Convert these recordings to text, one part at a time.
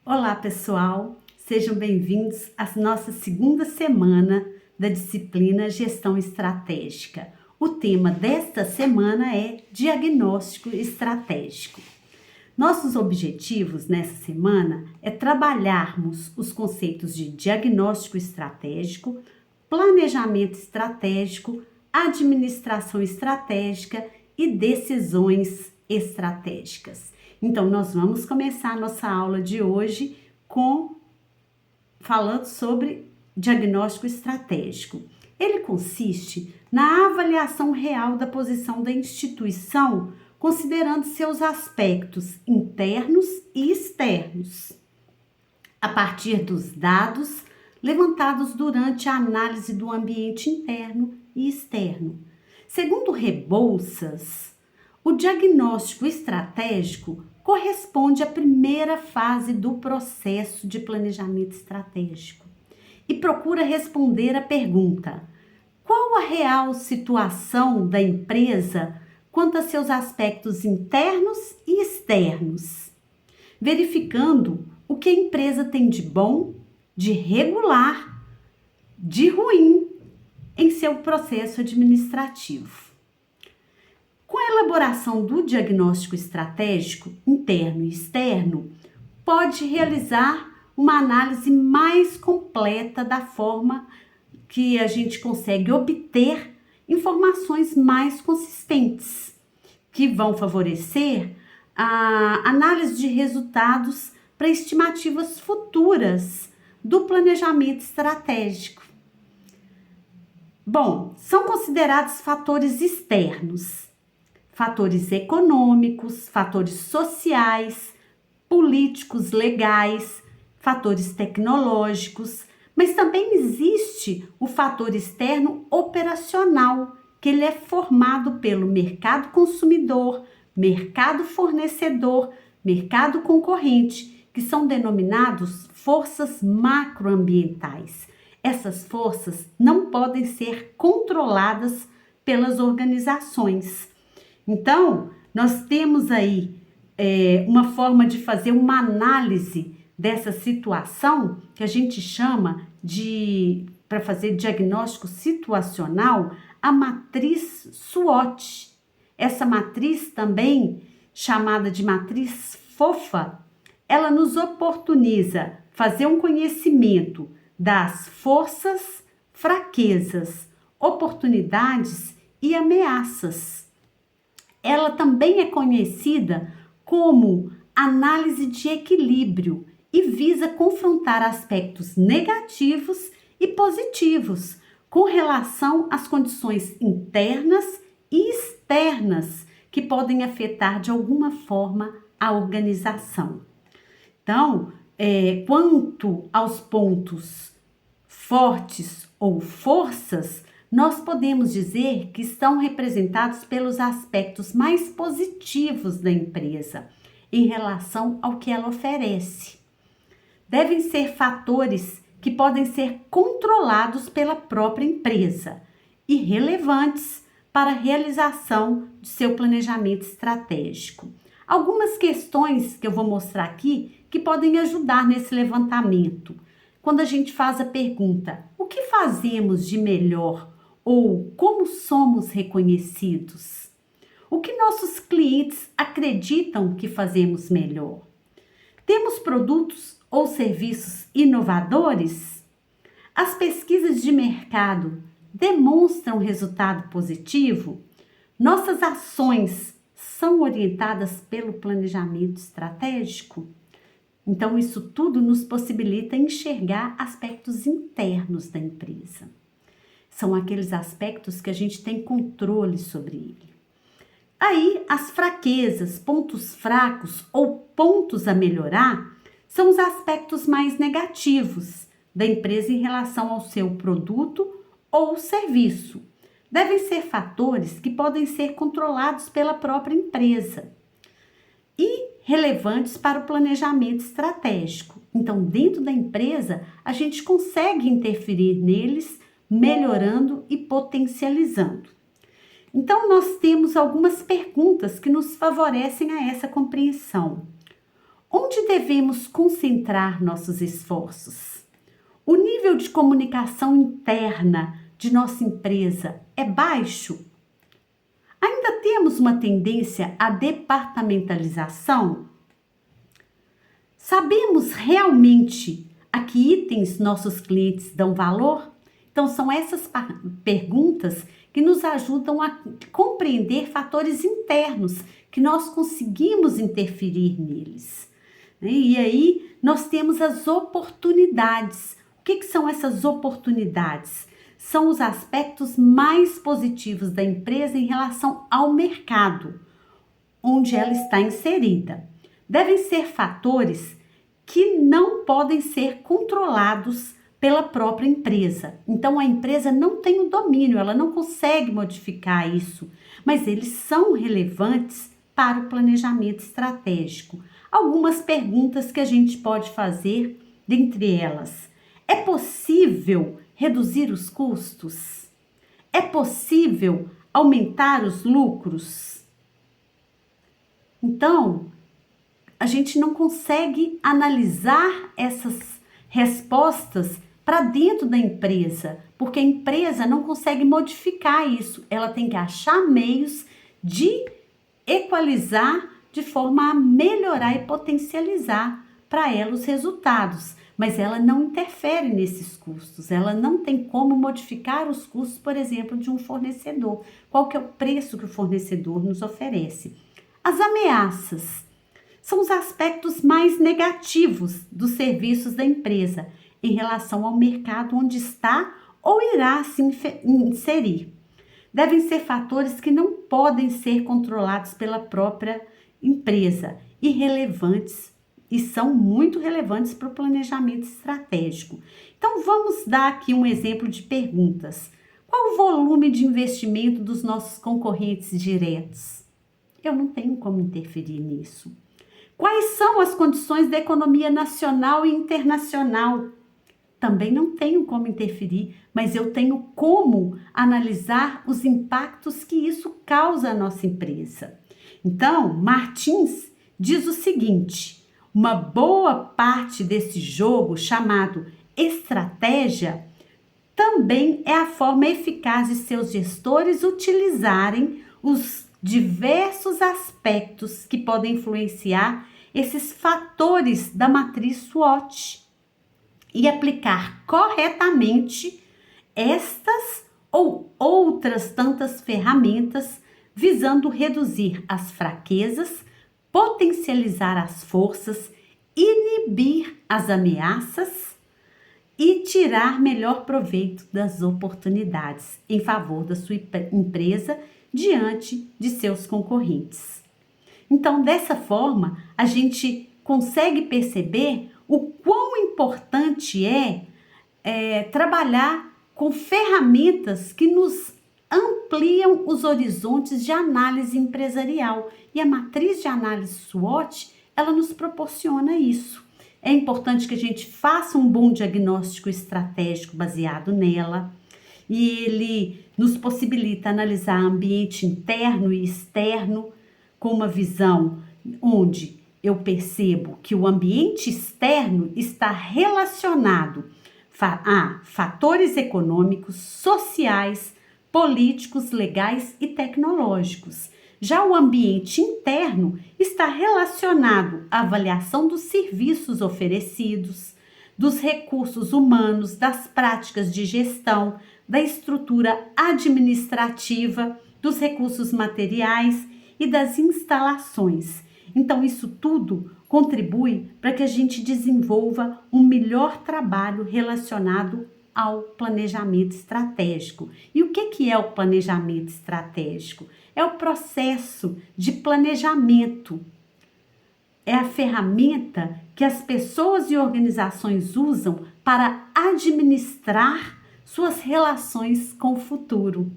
Olá, pessoal! Sejam bem-vindos à nossa segunda semana da disciplina Gestão Estratégica. O tema desta semana é Diagnóstico Estratégico. Nossos objetivos nessa semana é trabalharmos os conceitos de diagnóstico estratégico, planejamento estratégico, administração estratégica e decisões estratégicas. Então, nós vamos começar a nossa aula de hoje falando sobre diagnóstico estratégico. Ele consiste na avaliação real da posição da instituição, considerando seus aspectos internos e externos, a partir dos dados levantados durante a análise do ambiente interno e externo. Segundo Rebouças, o diagnóstico estratégico corresponde à primeira fase do processo de planejamento estratégico e procura responder à pergunta: qual a real situação da empresa quanto a seus aspectos internos e externos, verificando o que a empresa tem de bom, de regular, de ruim em seu processo administrativo. Com a elaboração do diagnóstico estratégico interno e externo, pode realizar uma análise mais completa da forma que a gente consegue obter informações mais consistentes, que vão favorecer a análise de resultados para estimativas futuras do planejamento estratégico. Bom, são considerados fatores externos, fatores econômicos, fatores sociais, políticos, legais, fatores tecnológicos, mas também existe o fator externo operacional, que ele é formado pelo mercado consumidor, mercado fornecedor, mercado concorrente, que são denominados forças macroambientais. Essas forças não podem ser controladas pelas organizações. Então, nós temos aí uma forma de fazer uma análise dessa situação que a gente chama para fazer diagnóstico situacional, a matriz SWOT. Essa matriz também, chamada de matriz fofa, ela nos oportuniza fazer um conhecimento das forças, fraquezas, oportunidades e ameaças. Ela também é conhecida como análise de equilíbrio e visa confrontar aspectos negativos e positivos com relação às condições internas e externas que podem afetar de alguma forma a organização. Então, quanto aos pontos fortes ou forças, nós podemos dizer que estão representados pelos aspectos mais positivos da empresa em relação ao que ela oferece. Devem ser fatores que podem ser controlados pela própria empresa e relevantes para a realização de seu planejamento estratégico. Algumas questões que eu vou mostrar aqui que podem ajudar nesse levantamento. Quando a gente faz a pergunta: o que fazemos de melhor? Ou como somos reconhecidos? O que nossos clientes acreditam que fazemos melhor? Temos produtos ou serviços inovadores? As pesquisas de mercado demonstram resultado positivo? Nossas ações são orientadas pelo planejamento estratégico? Então, isso tudo nos possibilita enxergar aspectos internos da empresa. São aqueles aspectos que a gente tem controle sobre ele. Aí, as fraquezas, pontos fracos ou pontos a melhorar são os aspectos mais negativos da empresa em relação ao seu produto ou serviço. Devem ser fatores que podem ser controlados pela própria empresa e relevantes para o planejamento estratégico. Então, dentro da empresa, a gente consegue interferir neles, melhorando e potencializando. Então, nós temos algumas perguntas que nos favorecem a essa compreensão. Onde devemos concentrar nossos esforços? O nível de comunicação interna de nossa empresa é baixo? Ainda temos uma tendência à departamentalização? Sabemos realmente a que itens nossos clientes dão valor? Então, são essas perguntas que nos ajudam a compreender fatores internos que nós conseguimos interferir neles. E aí, nós temos as oportunidades. O que são essas oportunidades? São os aspectos mais positivos da empresa em relação ao mercado, onde ela está inserida. Devem ser fatores que não podem ser controlados pela própria empresa. Então, a empresa não tem o domínio, ela não consegue modificar isso, mas eles são relevantes para o planejamento estratégico. Algumas perguntas que a gente pode fazer, dentre elas: é possível reduzir os custos? É possível aumentar os lucros? Então, a gente não consegue analisar essas respostas para dentro da empresa, porque a empresa não consegue modificar isso. Ela tem que achar meios de equalizar de forma a melhorar e potencializar para ela os resultados. Mas ela não interfere nesses custos, ela não tem como modificar os custos, por exemplo, de um fornecedor. Qual que é o preço que o fornecedor nos oferece? As ameaças são os aspectos mais negativos dos serviços da empresa em relação ao mercado onde está ou irá se inserir. Devem ser fatores que não podem ser controlados pela própria empresa, irrelevantes e são muito relevantes para o planejamento estratégico. Então, vamos dar aqui um exemplo de perguntas. Qual o volume de investimento dos nossos concorrentes diretos? Eu não tenho como interferir nisso. Quais são as condições da economia nacional e internacional? Também não tenho como interferir, mas eu tenho como analisar os impactos que isso causa à nossa empresa. Então, Martins diz o seguinte: uma boa parte desse jogo chamado estratégia também é a forma eficaz de seus gestores utilizarem os diversos aspectos que podem influenciar esses fatores da matriz SWOT e aplicar corretamente estas ou outras tantas ferramentas visando reduzir as fraquezas, potencializar as forças, inibir as ameaças e tirar melhor proveito das oportunidades em favor da sua empresa diante de seus concorrentes. Então, dessa forma, a gente consegue perceber o quão importante é trabalhar com ferramentas que nos ampliam os horizontes de análise empresarial. E a matriz de análise SWOT, ela nos proporciona isso. É importante que a gente faça um bom diagnóstico estratégico baseado nela. E ele nos possibilita analisar ambiente interno e externo com uma visão onde eu percebo que o ambiente externo está relacionado a fatores econômicos, sociais, políticos, legais e tecnológicos. Já o ambiente interno está relacionado à avaliação dos serviços oferecidos, dos recursos humanos, das práticas de gestão, da estrutura administrativa, dos recursos materiais e das instalações. Então, isso tudo contribui para que a gente desenvolva um melhor trabalho relacionado ao planejamento estratégico. E o que é o planejamento estratégico? É o processo de planejamento. É a ferramenta que as pessoas e organizações usam para administrar suas relações com o futuro.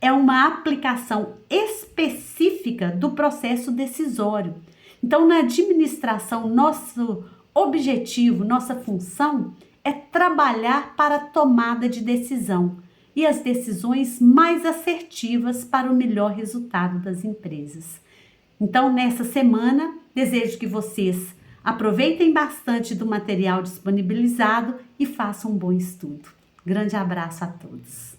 É uma aplicação específica do processo decisório. Então, na administração, nosso objetivo, nossa função é trabalhar para a tomada de decisão e as decisões mais assertivas para o melhor resultado das empresas. Então, nessa semana, desejo que vocês Aproveitem bastante do material disponibilizado e façam um bom estudo. Grande abraço a todos.